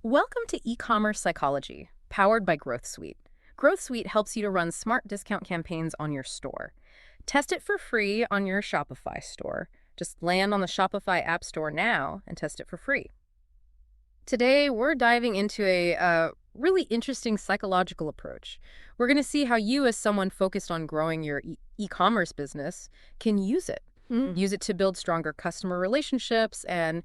Welcome to e-commerce psychology, powered by Growth Suite. Growth Suite helps you to run smart discount campaigns on your store. Test it for free on your Shopify store. Just land on the Shopify App Store now and test it for free. Today, we're diving into a really interesting psychological approach. We're going to see how you, as someone focused on growing your e-commerce business, can use it. Use it to build stronger customer relationships and,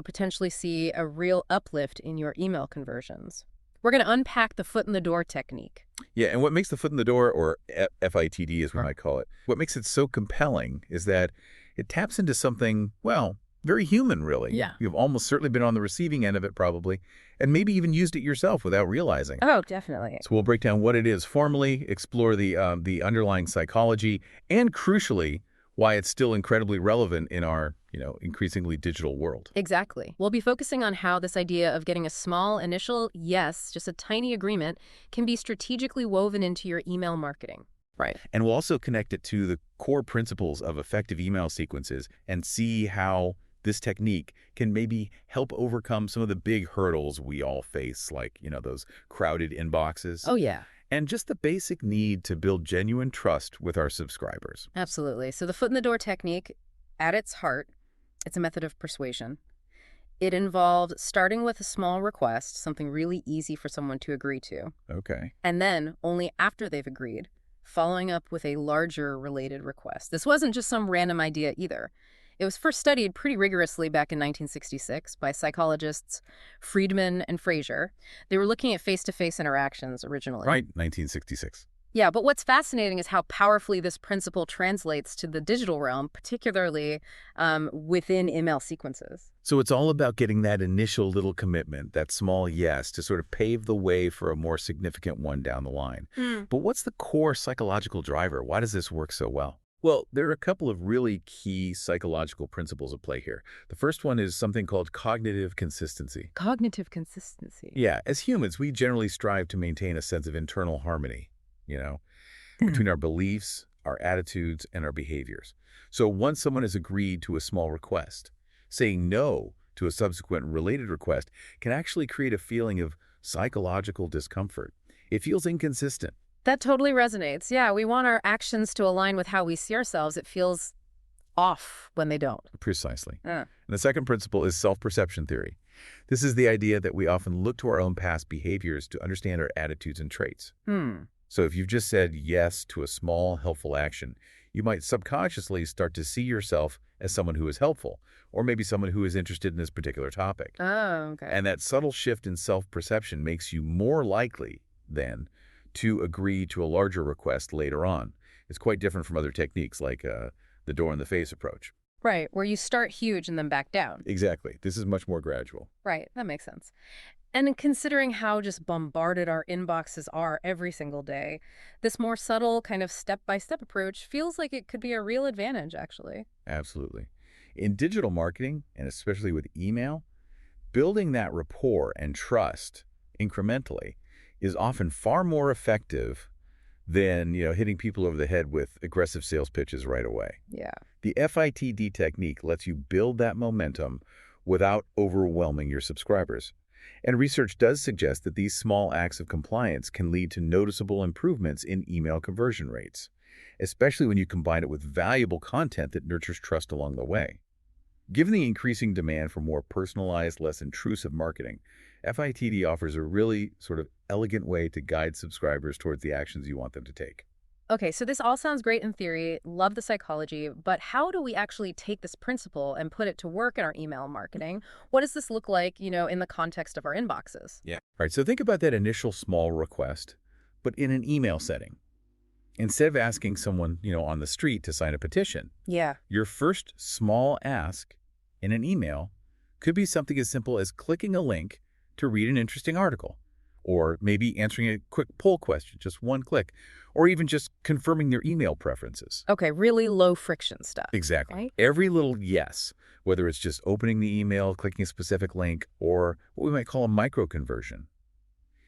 potentially see a real uplift in your email conversions. We're going to unpack the foot in the door technique. Yeah, and what makes the foot in the door, or FITD as we might call it, what makes it so compelling is that it taps into something, well, very human, really. Yeah. You've almost certainly been on the receiving end of it, probably, and maybe even used it yourself without realizing. Oh, definitely. So we'll break down what it is formally, explore the underlying psychology, and crucially, why it's still incredibly relevant in our, increasingly digital world. Exactly. We'll be focusing on how this idea of getting a small initial yes, just a tiny agreement, can be strategically woven into your email marketing. Right. And we'll also connect it to the core principles of effective email sequences and see how this technique can maybe help overcome some of the big hurdles we all face, like, those crowded inboxes. Oh, yeah. And just the basic need to build genuine trust with our subscribers. Absolutely. So the foot in the door technique, at its heart, it's a method of persuasion. It involves starting with a small request, something really easy for someone to agree to, Okay. and then, only after they've agreed, following up with a larger related request. This wasn't just some random idea either. It was first studied pretty rigorously back in 1966 by psychologists Friedman and Fraser. They were looking at face-to-face interactions originally. Right, 1966. Yeah, but what's fascinating is how powerfully this principle translates to the digital realm, particularly within email sequences. So it's all about getting that initial little commitment, that small yes, to sort of pave the way for a more significant one down the line. But what's the core psychological driver? Why does this work so well? Well, there are a couple of really key psychological principles at play here. The first one is something called cognitive consistency. Cognitive consistency. Yeah, as humans, we generally strive to maintain a sense of internal harmony, between our beliefs, our attitudes, and our behaviors. So once someone has agreed to a small request, saying no to a subsequent related request can actually create a feeling of psychological discomfort. It feels inconsistent. That totally resonates. Yeah, we want our actions to align with how we see ourselves. It feels off when they don't. Precisely. And the second principle is self-perception theory. This is the idea that we often look to our own past behaviors to understand our attitudes and traits. So if you've just said yes to a small, helpful action, you might subconsciously start to see yourself as someone who is helpful, or maybe someone who is interested in this particular topic. Oh, okay. And that subtle shift in self-perception makes you more likely, then, to agree to a larger request later on. It's quite different from other techniques like the door-in-the-face approach. Right, where you start huge and then back down. Exactly. This is much more gradual. Right, that makes sense. And in considering how just bombarded our inboxes are every single day, this more subtle kind of step-by-step approach feels like it could be a real advantage, actually. Absolutely. In digital marketing, and especially with email, building that rapport and trust incrementally is often far more effective than, hitting people over the head with aggressive sales pitches right away. Yeah. The FITD technique lets you build that momentum without overwhelming your subscribers. And research does suggest that these small acts of compliance can lead to noticeable improvements in email conversion rates, especially when you combine it with valuable content that nurtures trust along the way. Given the increasing demand for more personalized, less intrusive marketing, FITD offers a really sort of elegant way to guide subscribers towards the actions you want them to take. Okay, so this all sounds great in theory, love the psychology, but how do we actually take this principle and put it to work in our email marketing? What does this look like, in the context of our inboxes? Yeah. All right, so think about that initial small request, but in an email setting. Instead of asking someone, on the street to sign a petition, Yeah. your first small ask in an email could be something as simple as clicking a link to read an interesting article, or maybe answering a quick poll question, just one click, or even just confirming their email preferences. Okay, really low friction stuff. Exactly. Right? Every little yes, whether it's just opening the email, clicking a specific link, or what we might call a micro-conversion,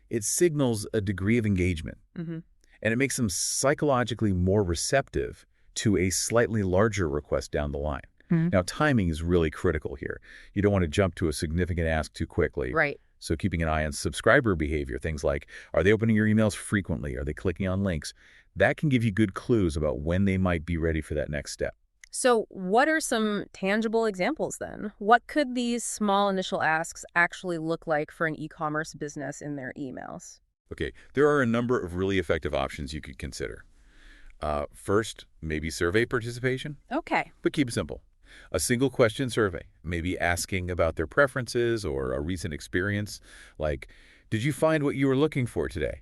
it signals a degree of engagement, and it makes them psychologically more receptive to a slightly larger request down the line. Now, timing is really critical here. You don't want to jump to a significant ask too quickly. Right. So keeping an eye on subscriber behavior, things like, are they opening your emails frequently? Are they clicking on links? That can give you good clues about when they might be ready for that next step. So what are some tangible examples then? What could these small initial asks actually look like for an e-commerce business in their emails? Okay, there are a number of really effective options you could consider. First, maybe survey participation, Okay. but keep it simple. A single question survey, maybe asking about their preferences or a recent experience, like, did you find what you were looking for today?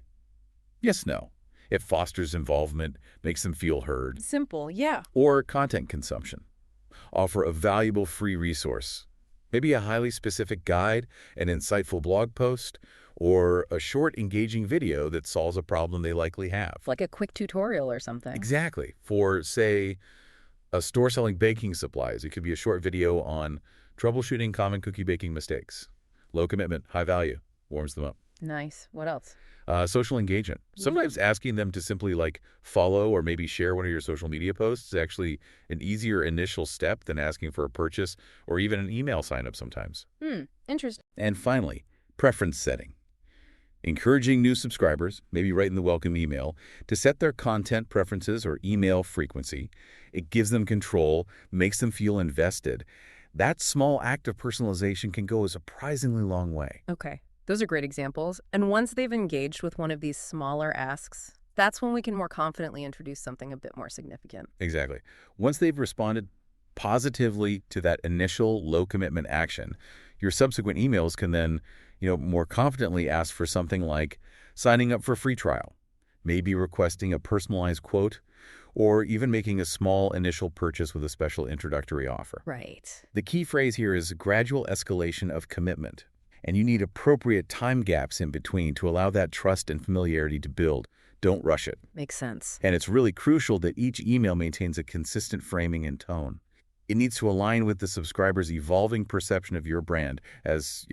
Yes, no. It fosters involvement, makes them feel heard. Simple, yeah. Or content consumption. Offer a valuable free resource, maybe a highly specific guide, an insightful blog post, or a short, engaging video that solves a problem they likely have. Like a quick tutorial or something. Exactly. For, say, a store selling baking supplies, it could be a short video on troubleshooting common cookie baking mistakes. Low commitment, high value, warms them up. Nice. What else? Social engagement. Sometimes asking them to simply follow or maybe share one of your social media posts is actually an easier initial step than asking for a purchase or even an email sign-up sometimes. Interesting. And finally, preference setting. Encouraging new subscribers, maybe right in the welcome email, to set their content preferences or email frequency. It gives them control, makes them feel invested. That small act of personalization can go a surprisingly long way. Okay. Those are great examples. And once they've engaged with one of these smaller asks, that's when we can more confidently introduce something a bit more significant. Exactly. Once they've responded positively to that initial low-commitment action, your subsequent emails can then, more confidently ask for something like signing up for a free trial, maybe requesting a personalized quote, or even making a small initial purchase with a special introductory offer. Right. The key phrase here is gradual escalation of commitment, and you need appropriate time gaps in between to allow that trust and familiarity to build. Don't rush it. Makes sense. And it's really crucial that each email maintains a consistent framing and tone. It needs to align with the subscriber's evolving perception of your brand as,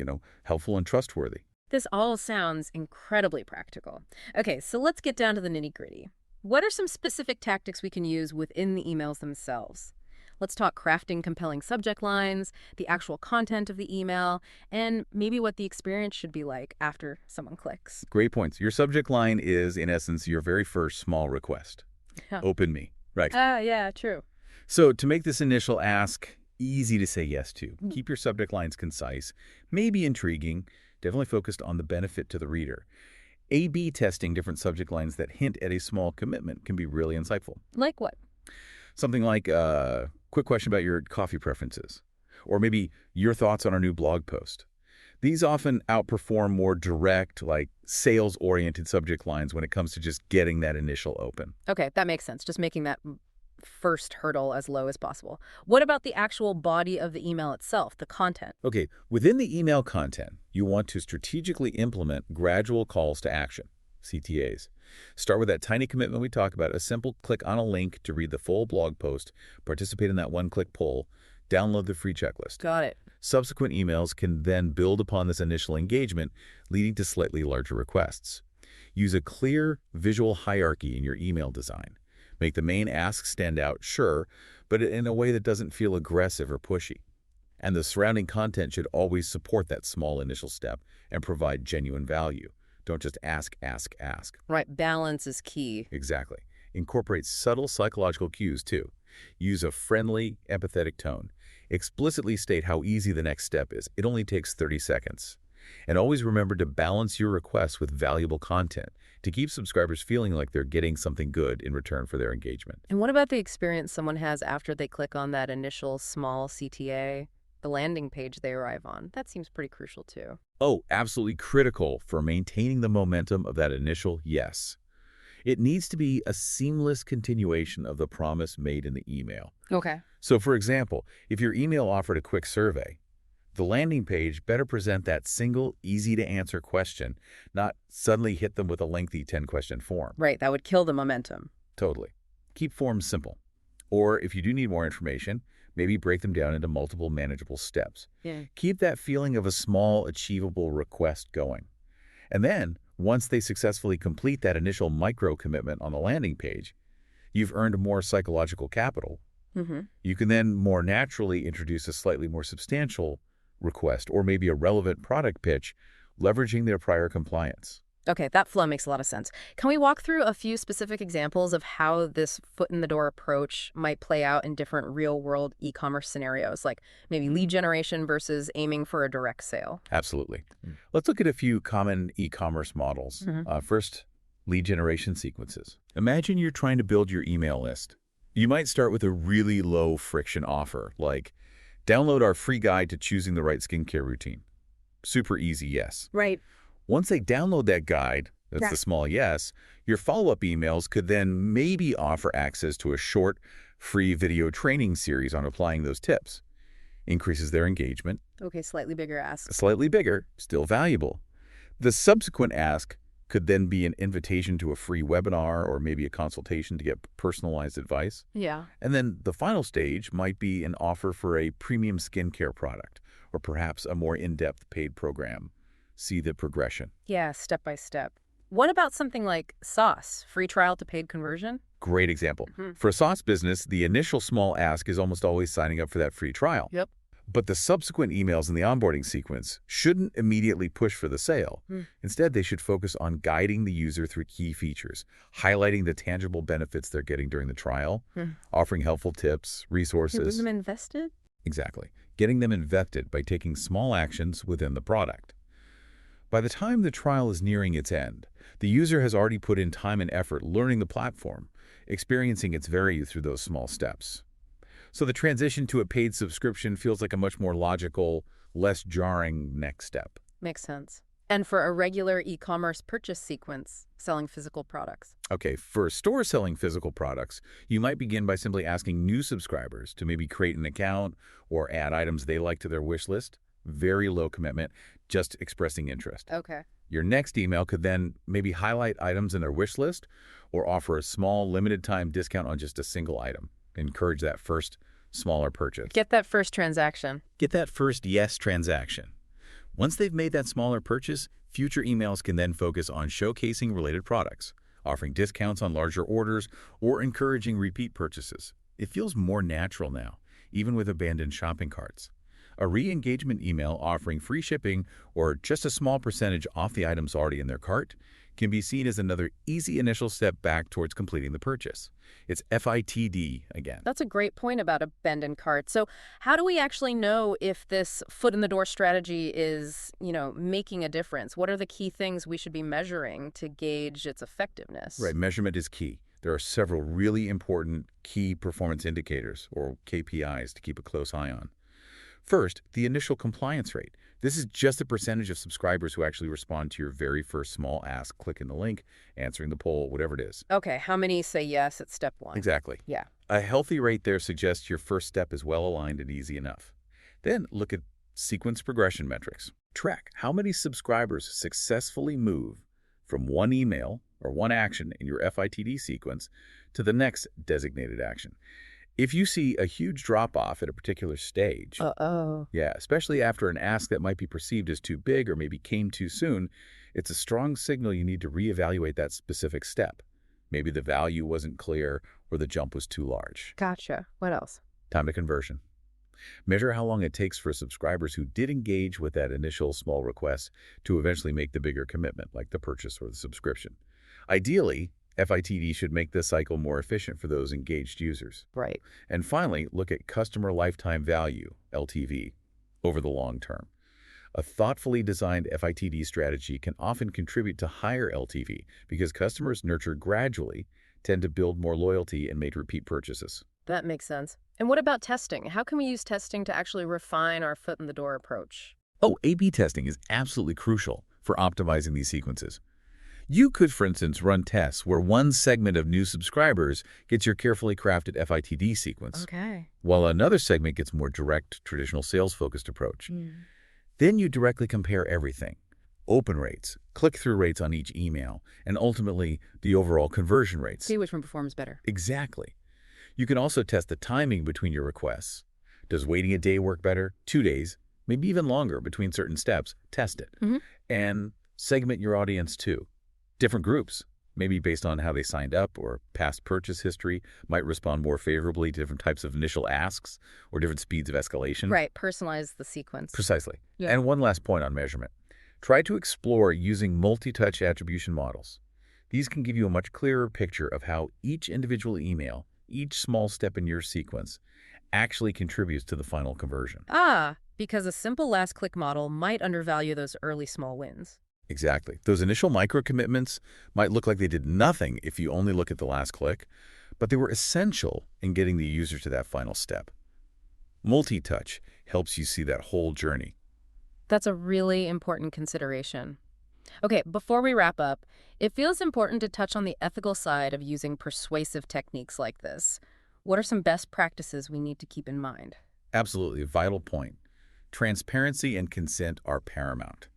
helpful and trustworthy. This all sounds incredibly practical. Okay, so let's get down to the nitty-gritty. What are some specific tactics we can use within the emails themselves? Let's talk crafting compelling subject lines, the actual content of the email, and maybe what the experience should be like after someone clicks. Great points. Your subject line is, in essence, your very first small request. Yeah. Open me. Right. Yeah, true. So to make this initial ask easy to say yes to, keep your subject lines concise, maybe intriguing, definitely focused on the benefit to the reader. A/B testing different subject lines that hint at a small commitment can be really insightful. Like what? Something like a quick question about your coffee preferences, or maybe your thoughts on our new blog post. These often outperform more direct, sales-oriented subject lines when it comes to just getting that initial open. Okay, that makes sense. Just making that first hurdle as low as possible. What about the actual body of the email itself, the content? Okay, within the email content, you want to strategically implement gradual calls to action, CTAs. Start with that tiny commitment we talked about, a simple click on a link to read the full blog post, participate in that one-click poll, download the free checklist. Got it. Subsequent emails can then build upon this initial engagement, leading to slightly larger requests. Use a clear visual hierarchy in your email design. Make the main ask stand out, sure, but in a way that doesn't feel aggressive or pushy. And the surrounding content should always support that small initial step and provide genuine value. Don't just ask, ask, ask. Right, balance is key. Exactly. Incorporate subtle psychological cues, too. Use a friendly, empathetic tone. Explicitly state how easy the next step is. It only takes 30 seconds. And always remember to balance your requests with valuable content to keep subscribers feeling like they're getting something good in return for their engagement. And what about the experience someone has after they click on that initial small CTA, the landing page they arrive on? That seems pretty crucial too. Oh, absolutely critical for maintaining the momentum of that initial yes. It needs to be a seamless continuation of the promise made in the email. Okay. So, for example, if your email offered a quick survey, the landing page better present that single, easy-to-answer question, not suddenly hit them with a lengthy 10-question form. Right, that would kill the momentum. Totally. Keep forms simple. Or if you do need more information, maybe break them down into multiple manageable steps. Yeah. Keep that feeling of a small, achievable request going. And then, once they successfully complete that initial micro-commitment on the landing page, you've earned more psychological capital. You can then more naturally introduce a slightly more substantial request or maybe a relevant product pitch leveraging their prior compliance. Okay, that flow makes a lot of sense. Can we walk through a few specific examples of how this foot-in-the-door approach might play out in different real-world e-commerce scenarios, like maybe lead generation versus aiming for a direct sale? Absolutely. Let's look at a few common e-commerce models. First, lead generation sequences. Imagine you're trying to build your email list. You might start with a really low-friction offer, like download our free guide to choosing the right skincare routine. Super easy, yes. Right. Once they download that guide, that's the small yes, your follow-up emails could then maybe offer access to a short, free video training series on applying those tips. Increases their engagement. Okay, slightly bigger ask. Slightly bigger, still valuable. The subsequent ask could then be an invitation to a free webinar or maybe a consultation to get personalized advice. Yeah. And then the final stage might be an offer for a premium skincare product or perhaps a more in-depth paid program. See the progression. Yeah, step by step. What about something like sauce, free trial to paid conversion? Great example. For a sauce business, the initial small ask is almost always signing up for that free trial. Yep. But the subsequent emails in the onboarding sequence shouldn't immediately push for the sale. Instead, they should focus on guiding the user through key features, highlighting the tangible benefits they're getting during the trial, offering helpful tips, resources. Getting them invested? Exactly. Getting them invested by taking small actions within the product. By the time the trial is nearing its end, the user has already put in time and effort learning the platform, experiencing its value through those small steps. So the transition to a paid subscription feels like a much more logical, less jarring next step. Makes sense. And for a regular e-commerce purchase sequence, selling physical products? Okay, for a store selling physical products, you might begin by simply asking new subscribers to maybe create an account or add items they like to their wish list. Very low commitment, just expressing interest. Okay. Your next email could then maybe highlight items in their wish list or offer a small limited time discount on just a single item. Encourage that first smaller purchase. Get that first transaction. Get that first yes transaction. Once they've made that smaller purchase, future emails can then focus on showcasing related products, offering discounts on larger orders, or encouraging repeat purchases. It feels more natural now, even with abandoned shopping carts. A re-engagement email offering free shipping or just a small percentage off the items already in their cart can be seen as another easy initial step back towards completing the purchase. It's FITD again. That's a great point about abandoned carts. So how do we actually know if this foot-in-the-door strategy is, making a difference? What are the key things we should be measuring to gauge its effectiveness? Right, measurement is key. There are several really important key performance indicators, or KPIs, to keep a close eye on. First, the initial compliance rate. This is just the percentage of subscribers who actually respond to your very first small ask, clicking the link, answering the poll, whatever it is. Okay, how many say yes at step one? Exactly. Yeah. A healthy rate there suggests your first step is well aligned and easy enough. Then look at sequence progression metrics. Track how many subscribers successfully move from one email or one action in your FITD sequence to the next designated action. If you see a huge drop-off at a particular stage, especially after an ask that might be perceived as too big or maybe came too soon, it's a strong signal you need to reevaluate that specific step. Maybe the value wasn't clear or the jump was too large. Gotcha. What else? Time to conversion. Measure how long it takes for subscribers who did engage with that initial small request to eventually make the bigger commitment, like the purchase or the subscription. Ideally, FITD should make this cycle more efficient for those engaged users. Right. And finally, look at customer lifetime value, LTV, over the long term. A thoughtfully designed FITD strategy can often contribute to higher LTV because customers nurtured gradually tend to build more loyalty and make repeat purchases. That makes sense. And what about testing? How can we use testing to actually refine our foot-in-the-door approach? Oh, A/B testing is absolutely crucial for optimizing these sequences. You could, for instance, run tests where one segment of new subscribers gets your carefully crafted FITD sequence, Okay. while another segment gets more direct, traditional sales-focused approach. Then you directly compare everything: open rates, click-through rates on each email, and ultimately the overall conversion rates. See which one performs better. Exactly. You can also test the timing between your requests. Does waiting a day work better? 2 days, maybe even longer between certain steps? Test it. And segment your audience too. Different groups, maybe based on how they signed up or past purchase history, might respond more favorably to different types of initial asks or different speeds of escalation. Right. Personalize the sequence. Precisely. Yeah. And one last point on measurement. Try to explore using multi-touch attribution models. These can give you a much clearer picture of how each individual email, each small step in your sequence, actually contributes to the final conversion. Ah, because a simple last-click model might undervalue those early small wins. Exactly. Those initial micro-commitments might look like they did nothing if you only look at the last click, but they were essential in getting the user to that final step. Multi-touch helps you see that whole journey. That's a really important consideration. Okay, before we wrap up, it feels important to touch on the ethical side of using persuasive techniques like this. What are some best practices we need to keep in mind? Absolutely a vital point. Transparency and consent are paramount.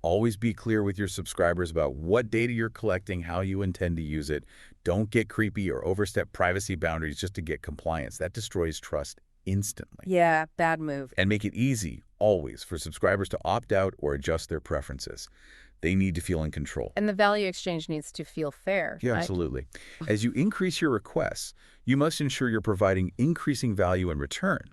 Always be clear with your subscribers about what data you're collecting, how you intend to use it. Don't get creepy or overstep privacy boundaries just to get compliance. That destroys trust instantly. Yeah, bad move. And make it easy, always, for subscribers to opt out or adjust their preferences. They need to feel in control. And the value exchange needs to feel fair. Yeah, right? absolutely. As you increase your requests, you must ensure you're providing increasing value in return,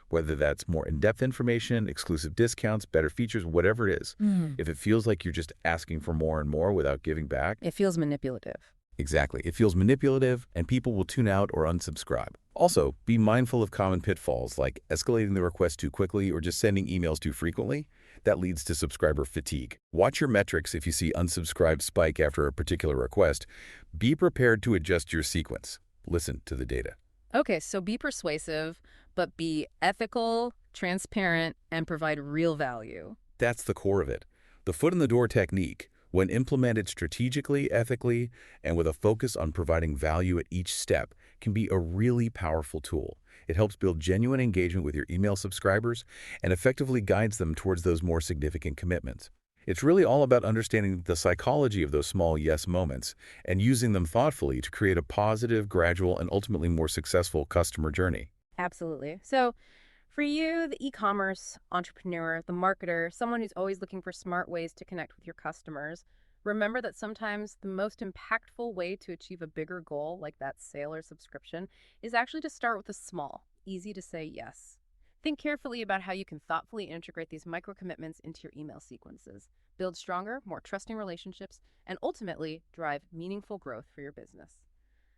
whether that's more in-depth information, exclusive discounts, better features, whatever it is. If it feels like you're just asking for more and more without giving back, It feels manipulative. exactly, it feels manipulative and people will tune out or unsubscribe. Also, be mindful of common pitfalls like escalating the request too quickly or just sending emails too frequently. That leads to subscriber fatigue. Watch your metrics if you see unsubscribed spike after a particular request. Be prepared to adjust your sequence. Listen to the data. Okay, so be persuasive, but be ethical, transparent, and provide real value. That's the core of it. The foot-in-the-door technique, when implemented strategically, ethically, and with a focus on providing value at each step, can be a really powerful tool. It helps build genuine engagement with your email subscribers and effectively guides them towards those more significant commitments. It's really all about understanding the psychology of those small yes moments and using them thoughtfully to create a positive, gradual, and ultimately more successful customer journey. Absolutely. So, for you, the e-commerce entrepreneur, the marketer, someone who's always looking for smart ways to connect with your customers, remember that sometimes the most impactful way to achieve a bigger goal, like that sale or subscription, is actually to start with a small, easy to say yes. Think carefully about how you can thoughtfully integrate these micro commitments into your email sequences, build stronger, more trusting relationships, and ultimately drive meaningful growth for your business.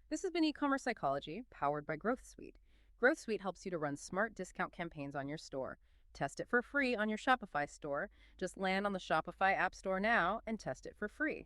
This has been e-commerce psychology, powered by Growth Suite. Growth Suite helps you to run smart discount campaigns on your store. Test it for free on your Shopify store. Just land on the Shopify App Store now and test it for free.